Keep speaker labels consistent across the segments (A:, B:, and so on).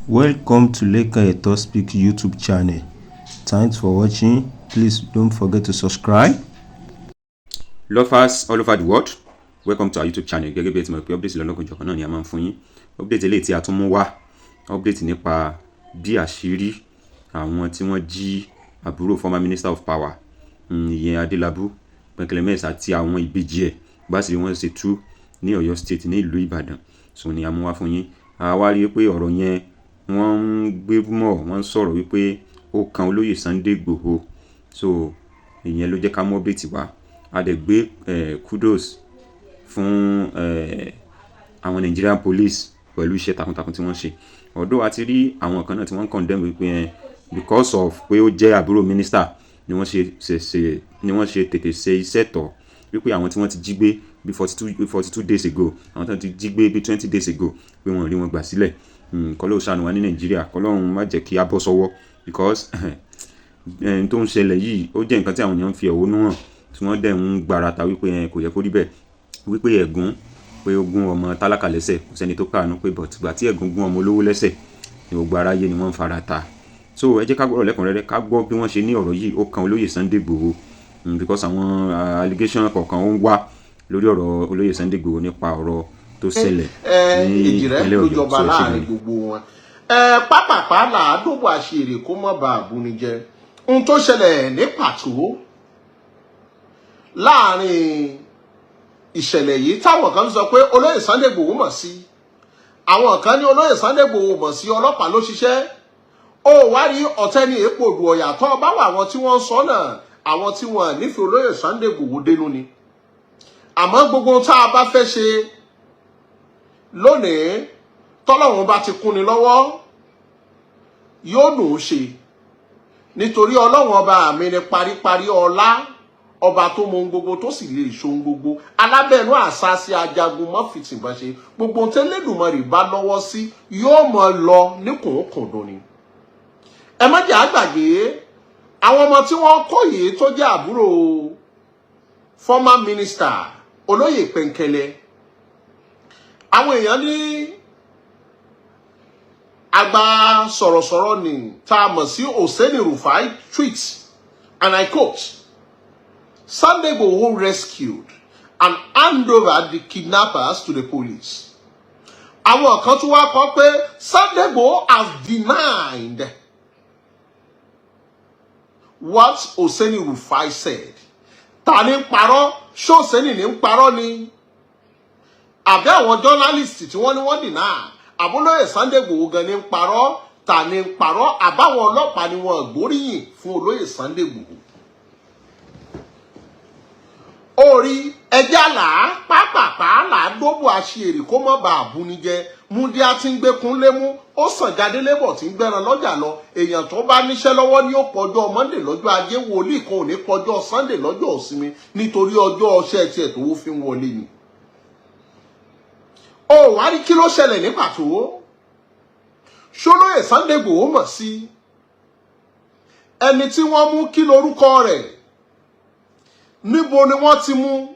A: Welcome to Leka Eto Speak YouTube channel. Thanks for watching. Please don't forget to subscribe.
B: Lovers all over the world, welcome to our YouTube channel. Gẹ́gẹ́ bí ẹ ti mọ̀ pé update lọ́lọ́kan jọ̀kan náà ni a máa ń fún yín. Update eléyìí tí a tún mú wá, update nípa bí àṣírí àwọn tí wọ́n jí àbúrò former minister of power ìyẹn Adelabu Pẹ̀kẹ̀lẹ́mẹ̀sì àti àwọn Ibeji ẹ̀ bá sì wọ́n ṣe tú ní Ọ̀yọ́ state ní ìlú Ibadan. So ni a mú wá fún yín. A wá rí pé ọ̀rọ̀ yẹn wọ́n ń gbé mọ́, wọ́n sọ̀rọ̀ wípé ó kan olóyè Sunday Igboho. So ìyẹn ló jẹ́ ká mú update wá. A dẹ̀ gbé kudos fún àwọn Nigerian police pẹ̀lú iṣẹ́ takuntakun tí wọ́n ṣe. Although a ti rí àwọn kan náà tí wọ́n condemn wípé because of pé ó jẹ́ àbúrò minister ni wọ́n ṣe tètè ṣe iṣẹ́ tọ̀, wípé àwọn tí wọ́n ti jí gbé bí 42 days ago, àwọn tí wọ́n ti jí gbé bí 20 days ago, pé wọ́n rí wọn gbà sílẹ̀. Kọ́lọ́ ṣàánú wa ní Nàìjíríà, kọ́lọ́run má jẹ́ kí a bọ́ sọ́wọ́, because tó ń ṣẹlẹ̀ yìí ó jẹ́ nǹkan tí àwọn èèyàn ń fi ẹ̀hónú hàn, tí wọ́n dẹ̀ ń gbarata wípé kò yẹ kó rí bẹ́ẹ̀, wípé ẹ̀gún pé ó gún ọmọ tálákà lẹ́sẹ̀, kò sẹ́ni tó káàánú pé but ìgbà tí ẹ̀gún gún ọmọ olówó lẹ́sẹ̀ ni gbogbo aráyé ni wọ́n ń fara ta. So ẹ jẹ́ ká gbọ́rọ̀ lẹ́kùnrẹ́rẹ́, ká gbọ́ bí wọ́n ṣe ní ọ̀rọ̀ yìí ó kan olóyè Sunday Igboho, because àwọn allegation kọ̀ọ̀kan ó ń wá lórí ọ̀rọ̀ olóyè Sunday Igboho nípa ọ̀rọ̀ tó ṣẹlẹ̀ ní ìpínlẹ̀ Ọ̀yọ́.
C: Ìjọba láàrin gbogbo wọn pápápá làádọ́gbò àṣírí kó mọ́ bá àbúni jẹ́ ohun tó ṣẹlẹ̀ ní pàtó láàrin ìṣẹ̀lẹ̀ yìí táwọn kan sọ pé olóyè Sunday Igboho mọ̀ sí, àwọn kan ní olóyè Sunday Igboho mọ̀ sí, ọlọ́pàá ló ṣiṣẹ́. Ó wá rí ọ̀tẹ́ni èpò òdù ọ̀yà tó bá wà àwọn tí wọ́n sọ náà, àwọn tí wọ́n nífẹ̀ẹ́ olóyè Sunday Igboho dénú ni. Àmọ́ gbogbo tá a bá fẹ́ ṣe lónìí tọ́lọ́run bá ti kúnni lọ́wọ́ yóò dùn ún ṣe, nítorí ọlọ́run ọba mi ni paríparí ọlá, ọba tó mọ ohun gbogbo tó sì lè ṣe ohun gbogbo, alábẹ́ẹ̀nú àṣàṣì ajagun mọ́fìtìbọn ṣe, gbogbo tẹ́lẹ̀dùmarè bá lọ́wọ́ sí yóò mọ lọ níkùnkùndùn ni. Ẹ má jẹ́ àgbàgbé àwọn ọmọ tí wọ́n kọ́ yìí tó jẹ́ àbúrò former minister olóyè Pẹ̀kẹ̀lẹ́, àwọn èèyàn ní àgbà sọ̀rọ̀sọ̀rọ̀ ni tá a mọ̀ sí Hosseini Rufai tweet, and I quote, Sunday Igboho rescued and hand over the kidnappers to the police. Àwọn kan tún wá kọ pé Sunday Igboho has denied what Hosseini Rufai said. Ta ni ń parọ́? Ṣé Hosseini ní ń parọ́ ni? Àbí àwọn journalist tí wọ́n ní wọ́n deny? Àbúlóyè Sunday Igboho gan ní ń parọ́? Ta ni ń parọ́? Àbáwọn ọlọ́pàá ni wọ́n gbóríyìn fún olóyè Sunday Igboho. Orí ẹjẹ́ àlá pápápá làádọ́bù àṣírí kó mọ́ bá àbúni jẹ, múndí á ti ń gbé kúnlé mú, ó sàn jáde lébọ̀ tí ń gbẹ́ran lọ́jà lọ. Èèyàn tó bá níṣẹ́ lọ́wọ́ ní ó pọjọ́ Monday lọ́jọ́ ajé, wòlíì kan ò ní pọjọ́ Sunday lọ́jọ́ ìsinmi, nítorí ọjọ́ ọṣẹ́ tiẹ̀ tó wó fi ń wọlé ni. Ó wá rí kí ló ṣẹlẹ̀ ní pàtó? Ṣolóyè Sunday Igboho mọ̀ sí ẹni tí wọ́n mú, kí lorúkọ rẹ̀? Níbo ni wọ́n ti mú?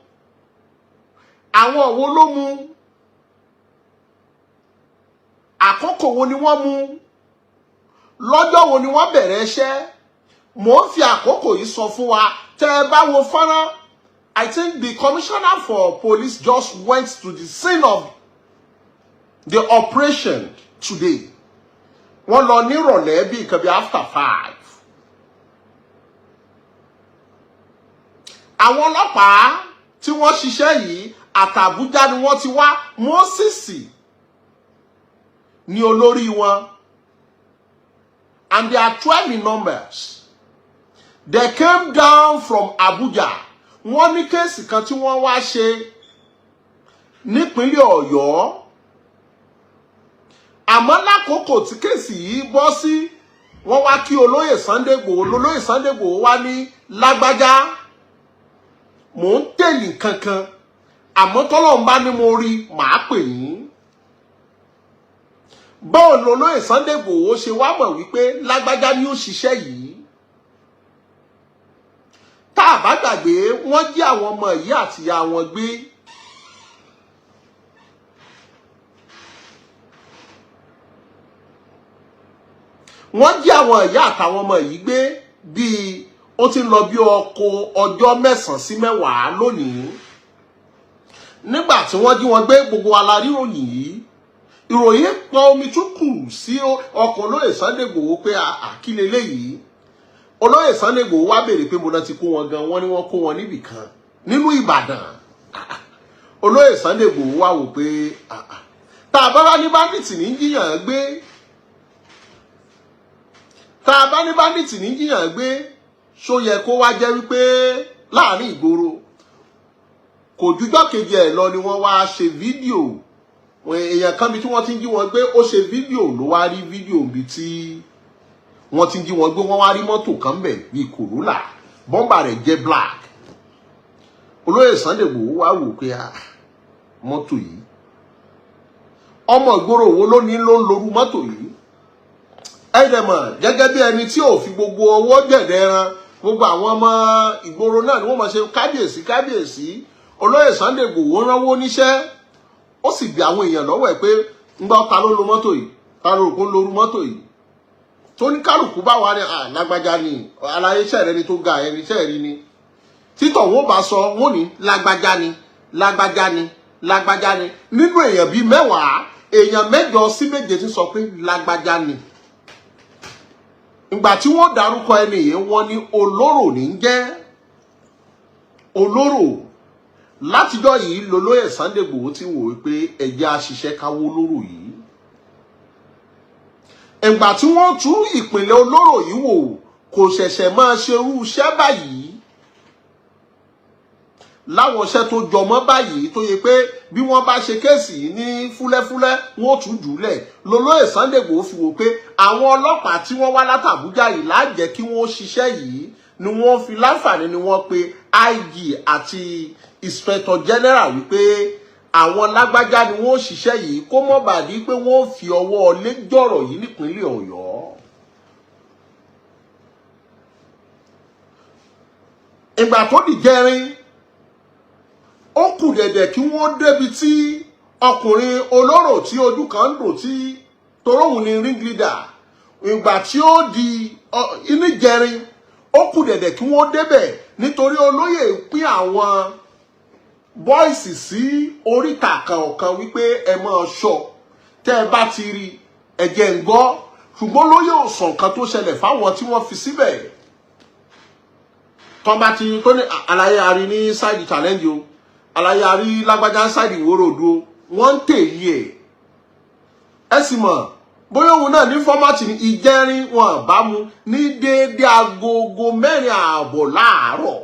C: Àwọn wo ló mú? Àkókò wo ni wọ́n mú? Lọ́jọ́ wo ni wọ́n bẹ̀rẹ̀ iṣẹ́? Mò ń fi àkókò yìí sọ fún wa. Tẹ́ ẹ bá wo fọ́nrán, I think the commissioner for police just went to the scene of the operation today. Wọ́n lọ ní ìrọ̀lẹ́ bí nǹkan bí after 5. Àwọn ọlọ́pàá tí wọ́n ṣiṣẹ́ yìí àtàbújá ni wọ́n ti wá. Moses ni olórí wọn, and they are 12 in numbers. They came down from Abuja. Wọ́n ní kéèsì kan tí wọ́n wá ṣe nípínlẹ̀ Ọ̀yọ́. Àmọ́ lákòókò tí kéèsì yìí bọ́ sí, wọ́n wá kí olóyè Sunday Igboho. Olóyè Sunday Igboho wá ní lágbájá, mò ń tẹ̀lé kankan, àmọ́ tọ́lọ́run bá ní mo rí màá pè yín. Báwo ni olóyè Sunday Igboho ṣe wá mọ̀ wípé lágbájá ni ó ṣiṣẹ́ yìí? Tá a bá gbàgbé, wọ́n jí àwọn ọmọ yìí àti ìyá wọn gbé. wọ́n jí àwọn ìyá àtàwọn ọmọ yìí gbé bíi ó ti ń lọ bí ọjọ́ 9 sí 10 lónìí. Nígbà tí wọ́n jí wọn gbé, gbogbo wa la rí ìròyìn yìí. Ìròyìn pọn omi tútù sí ọkàn olóyè Sunday Igboho pé kí leléyìí. Olóyè Sunday Igboho wá béèrè pé mo náà ti kó wọn gan, wọ́n ní wọ́n kó wọn níbì kan nínú Ìbàdàn. Olóyè Sunday Igboho wá wò pé tá a bá wá ní bandits ní jíyàn gbé, tá a bá ní bandits ní jíyàn gbé, ṣó yẹ kó wá jẹ́ wípé láàrin ìgboro kò jújọ́ kejì ẹ̀ lọ ni wọ́n wá ṣe fídíò. Èèyàn kan bí tí wọ́n ti ń jí wọn gbé, ó ṣe fídíò ló wá rí fídíò bí tí wọ́n ti ń jí wọn gbé, wọ́n wá rí mọ́tò kan bẹ̀ bíi Corolla, bọ́mbà rẹ̀ jẹ́ black. Olóyè Sunday Igboho wá wò pé mọ́tò yìí, ọmọ ìgboro wo ló ní ló ń lorú mọ́tò yìí? Ẹ̀dẹ̀mọ̀ gẹ́gẹ́ bí ẹni tí ò fi gbogbo owó jẹ̀dẹ̀ ẹran, gbogbo àwọn ọmọ ìgboro náà ni wọ́n máa ṣe kábíyèsí kábíyèsí. Olóyè Sunday Igboho ránwó níṣẹ́, ó sì bi àwọn èèyàn lọ́wọ́ ẹ̀ pé ńgbà ta ló lo mọ́tò yìí, ta ló kó lorú mọ́tò yìí. Tó ní kálukú bá wà ní lágbájá ni, aláyé iṣẹ́ rẹ ni tó ga ẹni iṣẹ́ rí ni. Títọ̀ wọ́n bá sọ wọ́n ní lágbájá ni, lágbájá ni, lágbájá ni. Nínú èèyàn bíi 10, èèyàn 8 sí 7 ti sọ pé lágbájá ni. Ìgbà tí wọ́n dárúkọ ẹni yìí, wọ́n ní olóró ní jẹ́ olóró. Látijọ́ yìí lolóyè Sunday Igboho ti wò wípé ẹ̀jẹ̀ àṣìṣe káwó olóró yìí. Ìgbà tí wọ́n tú ìpínlẹ̀ olóró yìí wò, kò ṣẹ̀ṣẹ̀ máa ṣerú iṣẹ́ báyìí. Láwọn iṣẹ́ tó jọmọ́ báyìí tó yẹ pé bí wọ́n bá ṣe kéèsì ní fúlẹ́fúlẹ́ wọ́n tún jùlẹ̀. Lolóyè Sunday Igboho fi wò pé àwọn ọlọ́pàá tí wọ́n wá látàbújá yìí lájẹ́ kí wọ́n ṣiṣẹ́ yìí ni wọ́n fi láǹfààní ni wọ́n pe IG àti Inspector General wípé àwọn lágbájá ni wọ́n ṣiṣẹ́ yìí kó mọ́ bàdí pé wọ́n fi ọwọ́ lé jọ̀rọ̀ yìí nípínlẹ̀ Ọ̀yọ́. Ìgbà tó di jẹrin, ó kù dẹ̀dẹ̀ kí wọ́n débi tí ọkùnrin olóró tí ojú kan ń dò tí toróhùn ni ring leader. Ìgbà tí ó di inú jẹrin, ó kù dẹ̀dẹ̀ kí wọ́n débẹ̀ nítorí olóyè pín àwọn bọ́ìsì sí oríta kọ̀ọ̀kan wípé ẹ máa ṣọ́, tẹ́ ẹ bá ti rí ẹ̀jẹ̀ ń gbọ́. Ṣùgbọ́n olóyè ò sọ nǹkan tó ṣẹlẹ̀ fáwọn tí wọ́n fi síbẹ̀. Tọ́ bá ti tó ní àlàyé àrí ní side challenge o, àlàyé àrí lágbájá side ìwòròdú o, wọ́n ń tèyí ẹ̀. Ẹ sì mọ̀ bóyá òun náà ní fọ́mátì ní ìjẹrin wọn bá mu ní déédé agogo 4:30 láàárọ̀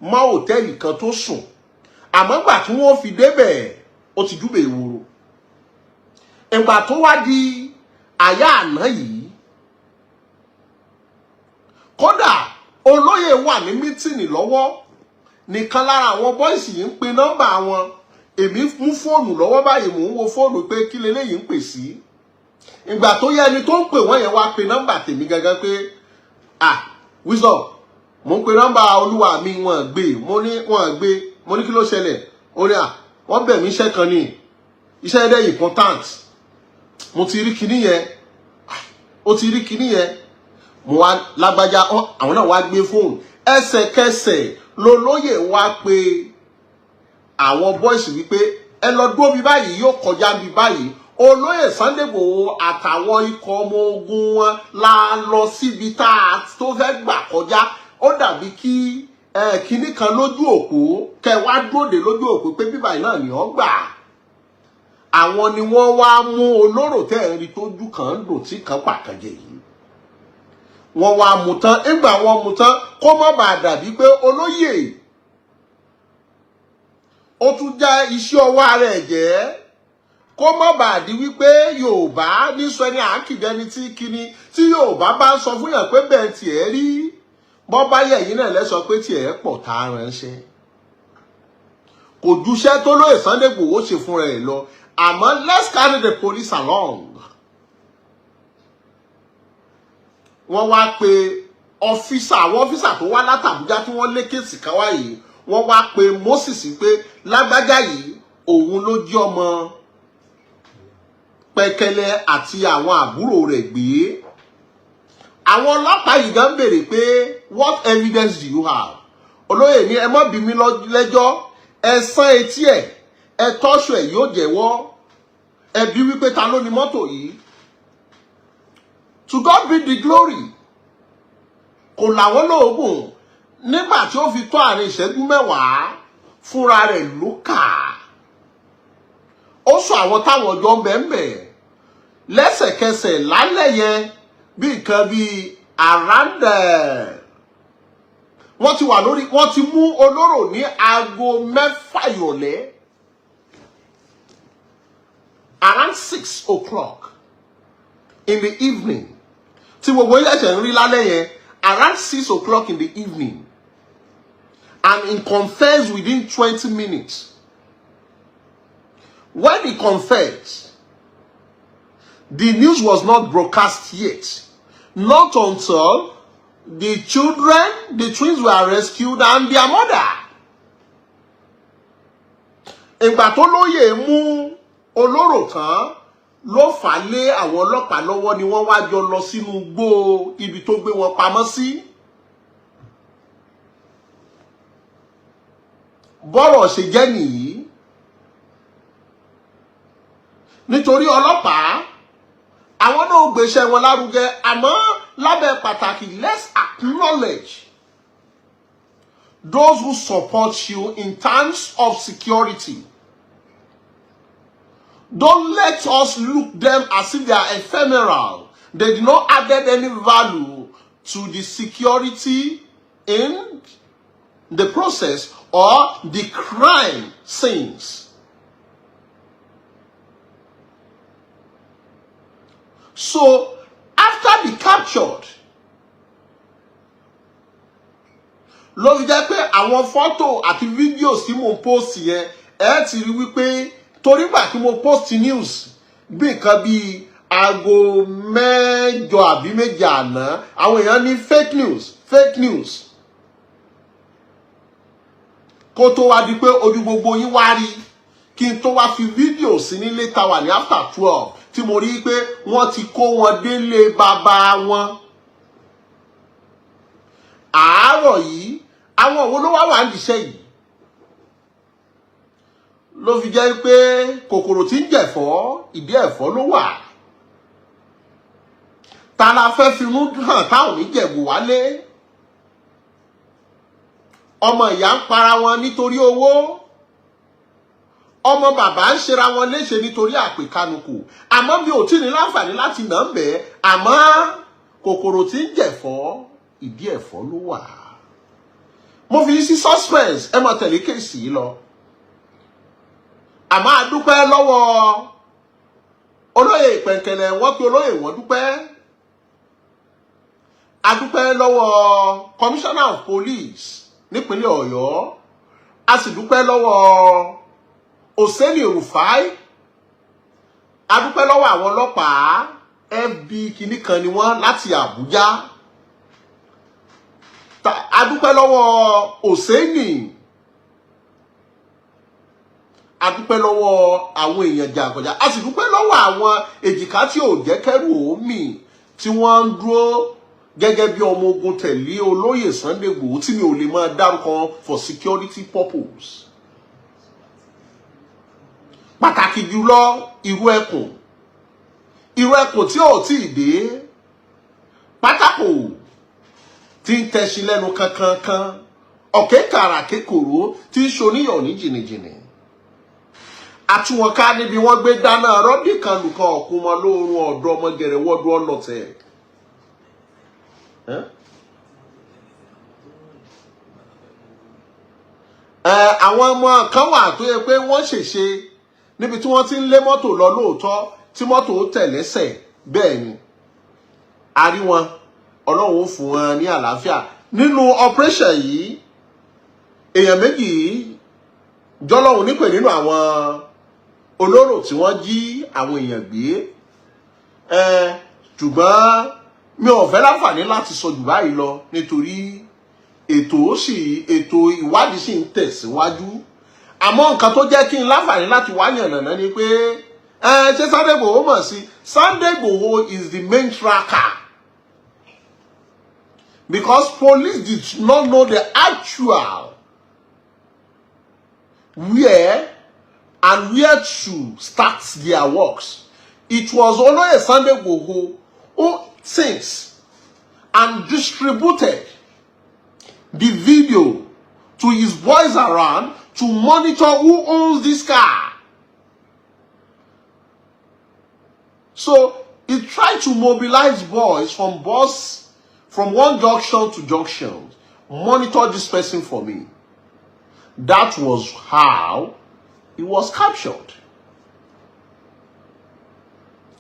C: mọ́ hòtẹ́ẹ̀lì kan tó sùn. Àmọ́ gbà tí wọ́n fi débẹ̀ ó ti júbẹ̀ ìwòrò. Ìgbà tó wá di àyà àná yìí, kódà olóyè wà ní mítìnì lọ́wọ́, nìkan lára àwọn bọ́ìsì yìí ń pe nọ́mbà wọn. Èmi mú fóònù lọ́wọ́ báyìí, mò ń wo fóònù pé kí leléyìí ń pè sí. Ìgbà tó yẹ ẹni tó ń pè wọ́n yẹn wá pe nọ́mbà tèmi gangan pé Wisdom, mo ń pe nọ́mbà olúwa mi, wọ́n gbé, mo ní wọ́n gbé, mo ní kí ló ṣẹlẹ̀? Ó ní wọ́n bẹ̀ mí iṣẹ́ kan ní, iṣẹ́ ẹ̀dẹ́ important. Mo ti rí kinní yẹn, ó ti rí kinní yẹn. Mo wá lágbájá, àwọn náà wá gbé fóònù. Ẹsẹ̀kẹsẹ̀ lolóyè wá pe àwọn boys wípé ẹ lọ dúró bí báyìí, yóò kọjá bí báyìí. Olóyè Sunday Igboho àtàwọn ikọ̀ ọmọ ogun wọn la lọ síbi tá tó fẹ́ gbà kọjá. Ó dàbí kí kinní kan lójú òpó, kẹ wá dúróde lójú òpó pé bí báyìí náà ni ó gbà. Àwọn ni wọ́n wá mú olóró tẹ́ rí tójú kan ń dò tí kan pàkànjẹ yìí. Wọ́n wá mú tán, ìgbà wọ́n mú tán kó má bàa dàbí pé olóyè ó tún já iṣẹ́ ọwọ́ ara ẹ̀ jẹ́, kó má bàa di wípé Yorùbá ní sọ ní àkìdẹni tí kíní tí Yorùbá bá ń sọ fún yàn pé bẹ́ẹ̀ tiẹ̀ rí, bọ́ bá yẹ̀ yín náà lẹ́sọ pé tiẹ̀ pọ̀ tá a ránṣẹ́. Kò júṣẹ́ tó lóyè Sunday Igboho ṣe fún rẹ̀ lọ. Àmọ́ let's carry the police along. Wọ́n wá pe àwọn ọ́físà tó wá látàbújá tí wọ́n lé kéèsì kan wá yìí. Wọ́n wá pe Moses pé lágbájá yìí òun ló jí ọmọ Pẹ̀kẹ̀lẹ̀ àti àwọn àbúrò rẹ̀ gbé. Àwọn ọlọ́pàá yìí gan béèrè pé what evidence do you have? Olóyè ní ẹ má bí mi lẹ́jọ́, ẹ sán etí ẹ̀, ẹ tọ́ṣù ẹ̀ yóò jẹ́wọ́, ẹ bi wípé ta ló ní mọ́tò yìí. To God be the glory. Kò làwọn lóògùn nígbà tí ó fi tó àárín ìṣẹ́jú 10 fúnra rẹ̀ ló kà. Ó sọ àwọn táwọn ọjọ́ bẹ́ẹ̀ lẹ́sẹ̀kẹsẹ̀ lálẹ́ yẹn bí nǹkan bí àràndẹ̀. Wọ́n ti mú olóró ní aago 6 ìrọ̀lẹ́. Around 6 o'clock in the evening. Tí gbogbo ilé ẹ̀ṣẹ̀ ń rí lálẹ́ yẹn, around 6 o'clock in the evening. And he confessed within 20 minutes. When he confessed, the news was not broadcast yet. Not until the twins were rescued and their mother. Ìgbà tó lóyè mú olóró tán ló fà lé àwọn ọlọ́pàá lọ́wọ́ ni wọ́n wá jọ lọ sínú igbó ibi tó gbé wọn pamọ́ sí. Bọ́rọ̀ ṣe jẹ́ nìyí. Nítorí ọlọ́pàá àwọn náà gbéṣẹ́ wọn lárugẹ, àmọ́ lábẹ́ pàtàkì, let's acknowledge those who support you in terms of security. Don't let us look them as if they are ephemeral. They did not add any value to the security in the process or the crime scenes. So, after the captured, ló fi jẹ́ pé àwọn fọ́tò àti fídíò tí mo post yẹn ẹ ti rí wípé torí gbà tí mo post news bí nǹkan bí aago 8 àbí 7 àná, àwọn èèyàn ní fake news. Kó tó wá di pé ojú gbogbo yín wá rí kí n tó wá fi fídíò sí ní later wà ní after 12 tí mo rí pé wọ́n ti kó wọn délé bàbá wọn. Àárọ̀ yìí àwọn òwò ló wá ń diṣẹ́ yìí. Ló fi jẹ́ pé kòkòrò tí ń jẹ̀fọ́ ìdí ẹ̀fọ́ ló wà. Ta la fẹ́ fi mú hàn táwọn oníjẹ̀bù wálé. Ọmọ ìyá ń para wọn nítorí owó. Ọmọ bàbá ń ṣera wọn léṣe nítorí àpèkánukù. Àmọ́ mi ò tí ní láǹfààní láti nà ń bẹ̀. Àmọ́ kòkòrò tí ń jẹ̀fọ́ ìdí ẹ̀fọ́ ló wà. Mo fi sí suspense ẹ máa tẹ̀lé kéèsì yìí lọ. Àmọ́ a dúpẹ́ lọ́wọ́ olóyè Pẹ̀kẹ̀lẹ̀, wọ́n pe olóyè wọ́n dúpẹ́. A dúpẹ́ lọ́wọ́ Commissioner of Police nípínlẹ̀ Ọ̀yọ́. A sì dúpẹ́ lọ́wọ́ Òsẹ́ni Rufai. A dúpẹ́ lọ́wọ́ àwọn ọlọ́pàá FB kìíní kan ni wọ́n láti Àbújá. A dúpẹ́ lọ́wọ́ Òsẹ́ni. A dúpẹ́ lọ́wọ́ àwọn èèyàn jàǹkànjà. A sì dúpẹ́ lọ́wọ́ àwọn èjìká tí ò jẹ́ kẹ́rù omi tí wọ́n ń dúró gẹ́gẹ́ bí ọmọ ogun tẹ̀lé olóyè Sunday Igboho tí mi ò lè máa dárúkọ for security purpose. Pàtàkì jùlọ irú ẹkùn tí ò tí ì dé pátákò tí ń tẹ̀sí lẹ́nu kankankan, ọ̀kẹ́ kàrà kékòrò tí ń ṣoníyàn ní jìnnìjìnnì. Àtúwọ̀nká níbi wọ́n gbé dáná rọ́bì kan nìkan ọ̀kun mọ́ lóorun ọ̀dọ́ ọmọ gẹ̀rẹ̀ wọ́dún ọlọ́tẹ̀. Àwọn ọmọ kan wà tó yẹ pé wọ́n ṣèṣe níbi tí wọ́n ti ń lé mọ́tò lọ lóòótọ́ tí mọ́tò tẹ̀lẹ́sẹ̀ bẹ́ẹ̀ ni. A rí wọn, Ọlọ́run ó fún wọn ní àlàáfíà. Nínú operation yìí, èèyàn méjì jọlọ́run nípè nínú àwọn olóró tí wọ́n jí àwọn èèyàn gbé. Ṣùgbọ́n mi ò fẹ́ láǹfààní láti sọ jù báyìí lọ nítorí ètò ìwádìí sì ń tẹ̀síwájú. Àmọ́ nǹkan tó jẹ́ kí n láǹfààní láti wá yànnàná ni pé Sunday Igboho Sunday Igboho is the main tracker. Because police did not know the actual where to start their works. It was only a Sunday Igboho who thinks and distributed the video to his boys around to monitor who owns this car. So he tried to mobilize boys from one junction to junction. Monitor this person for me. That was how he was captured.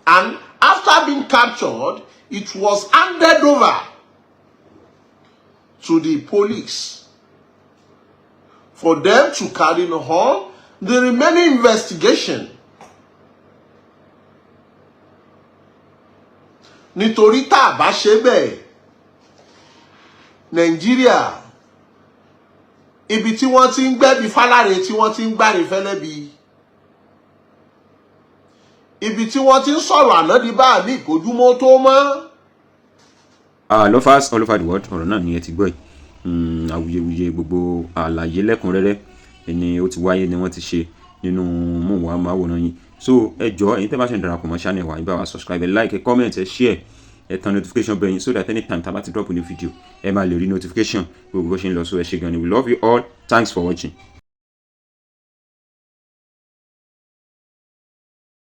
C: And after being captured, it was handed over to the police for them to carry on the remaining investigation. Nítorí tá bá ṣe bẹ́ẹ̀, Nàìjíríà, ibi tí wọ́n ti ń gbẹ́bí fálárẹ̀ tí wọ́n ti ń gbáre fẹ́lẹ́bí, ibi tí wọ́n ti ń sọ̀rọ̀ ànádìbá ní ìkójúmọ́ tó mọ́.
B: Lovers all over the world, ọ̀rọ̀ náà ni ẹ ti gbọ́ yìí. Awuyewuye gbogbo àlàyé lẹ́kùnrẹ́rẹ́ ni ó ti wáyé ni wọ́n ti ṣe nínú móhùnmáwòrán yìí. So ẹ jọ̀ọ́ ẹ̀yin tẹ́ bá ṣe ń darapọ̀ mọ́ channel wa, ẹ bá wa subscribe, like, comment, share, turn notification bell so that anytime tá bá ti drop a new video ẹ máa lè rí notification gbogbo bó ṣe ń lọ. So ẹ ṣé gan ni, we love you all, thanks for watching.